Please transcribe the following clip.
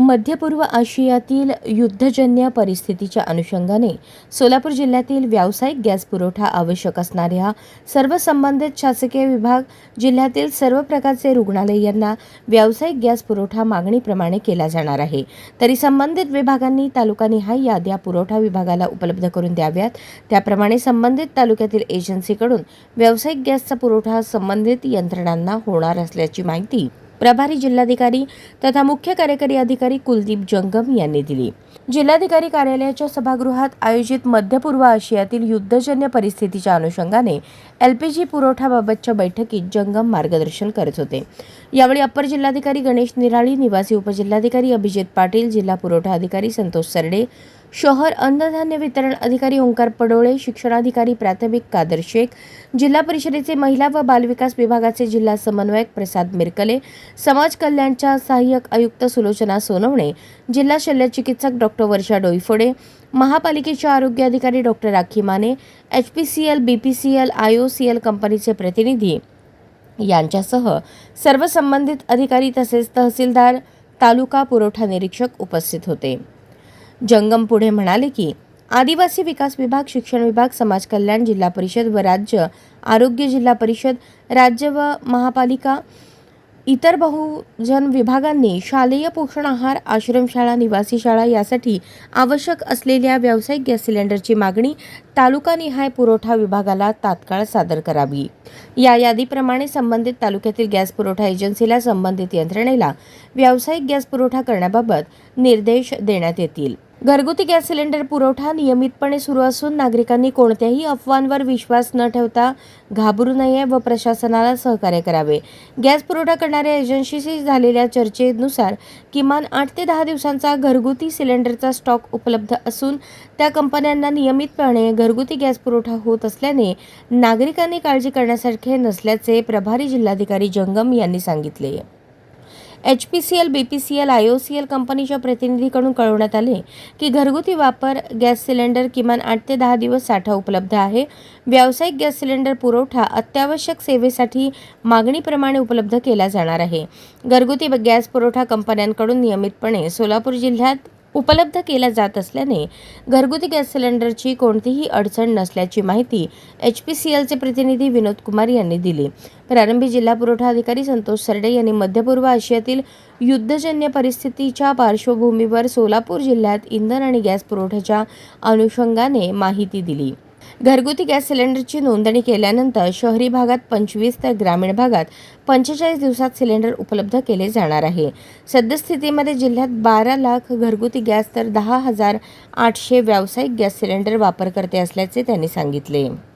मध्य पूर्व आशियातील युद्धजन्य परिस्थितीच्या अनुषंगाने सोलापूर जिल्ह्यातील व्यावसायिक गॅस पुरवठा आवश्यक असणाऱ्या सर्व संबंधित शासकीय विभाग, जिल्ह्यातील सर्व प्रकारचे रुग्णालय यांना व्यावसायिक गॅस पुरवठा मागणीप्रमाणे केला जाणार आहे. तरी संबंधित विभागांनी तालुकानिहाय याद्या पुरवठा विभागाला उपलब्ध करून द्याव्यात. त्याप्रमाणे संबंधित तालुक्यातील एजन्सीकडून व्यावसायिक गॅसचा पुरवठा संबंधित यंत्रणांना होणार असल्याची माहिती प्रभारी जिल्हाधिकारी तथा मुख्य कार्यकारी अधिकारी कुलदीप जंगम यांनी दिली. जिल्हाधिकारी कार्यालयाच्या सभागृहात आयोजित मध्य पूर्व आशियातील युद्धजन्य परिस्थितीच्या अनुषंगाने LPG पुरवठ्याबाबतच्या बैठकीत जंगम मार्गदर्शन करत होते. यावेळी अप्पर जिल्हाधिकारी गणेश निराळी, निवासी उपजिल्हाधिकारी अभिजित पाटील, जिल्हा पुरवठा अधिकारी संतोष सरडे, शहर अन्नधान्य वितरण अधिकारी ओंकार पडोळे, शिक्षणाधिकारी प्राथमिक कादर शेख, जिल्हा परिषदेचे महिला व बालविकास विभागाचे जिल्हा समन्वयक प्रसाद मिरकले, समाज कल्याणच्या सहाय्यक आयुक्त सुलोचना सोनवणे, जिल्हा शल्यचिकित्सक डॉक्टर वर्षा डोईफोडे, महापालिकेचे आरोग्य अधिकारी doctor rakhi Mane, HPCL, BPCL, IOCL कंपनीचे प्रतिनिधी यांच्यासह सर्व संबंधित अधिकारी तसेच तहसीलदार, तालुका पुरवठा निरीक्षक उपस्थित होते. जंगम पुढे म्हणाले की आदिवासी विकास विभाग, शिक्षण विभाग, समाज कल्याण, जिल्हा परिषद व राज्य आरोग्य, जिल्हा परिषद, राज्य व महापालिका, इतर बहुजन विभागांनी शालेय पोषण आहार, आश्रमशाळा, निवासी शाळा यासाठी आवश्यक असलेल्या व्यावसायिक गॅस सिलेंडरची मागणी तालुकानिहाय पुरवठा विभागाला तात्काळ सादर करावी. या यादीप्रमाणे संबंधित तालुक्यातील गॅस पुरवठा एजन्सीला संबंधित यंत्रणेला व्यावसायिक गॅस पुरवठा करण्याबाबत निर्देश देण्यात येतील. घरगुती गॅस सिलेंडर पुरवठा नियमितपणे सुरू असून नागरिकांनी कोणत्याही अफवांवर विश्वास न ठेवता घाबरू नये व प्रशासनाला सहकार्य करावे. गॅस पुरवठा करणाऱ्या एजन्सीशी झालेल्या चर्चेनुसार किमान 8 ते 10 दिवसांचा घरगुती सिलेंडरचा स्टॉक उपलब्ध असून त्या कंपन्यांना नियमितपणे घरगुती गॅस पुरवठा होत असल्याने नागरिकांनी काळजी करण्यासारखे नसल्याचे प्रभारी जिल्हाधिकारी जंगम यांनी सांगितले. HPCL, BPCL, IOCL कंपनीच्या प्रतिनिधीकडून कळवण्यात आले की घरगुती वापर गॅस सिलेंडर किमान 8 ते 10 दिवस साठा उपलब्ध आहे. व्यावसायिक गॅस सिलेंडर पुरवठा अत्यावश्यक सेवेसाठी मागणीप्रमाणे उपलब्ध केला जाणार आहे. घरगुती गॅस पुरवठा कंपन्यांकडून नियमितपणे सोलापूर जिल्ह्यात उपलब्ध केला जात असल्याने घरगुती गॅस सिलेंडरची कोणतीही अडचण नसल्याची माहिती HPCLचे प्रतिनिधी विनोद कुमार यांनी दिली. प्रारंभी जिल्हा पुरवठा अधिकारी संतोष सरडे यांनी मध्य पूर्व आशियातील युद्धजन्य परिस्थितीच्या पार्श्वभूमीवर सोलापूर जिल्ह्यात इंधन आणि गॅस पुरवठ्याच्या अनुषंगाने माहिती दिली. घरगुती गॅस सिलेंडरची नोंदणी केल्यानंतर शहरी भागात 25 तर ग्रामीण भागात 45 दिवसात सिलेंडर उपलब्ध केले जाणार आहे. सद्यस्थितीमध्ये जिल्ह्यात 12 लाख घरगुती गॅस तर 10,800 व्यावसायिक गॅस सिलेंडर वापरकर्ते असल्याचे त्यांनी सांगितले.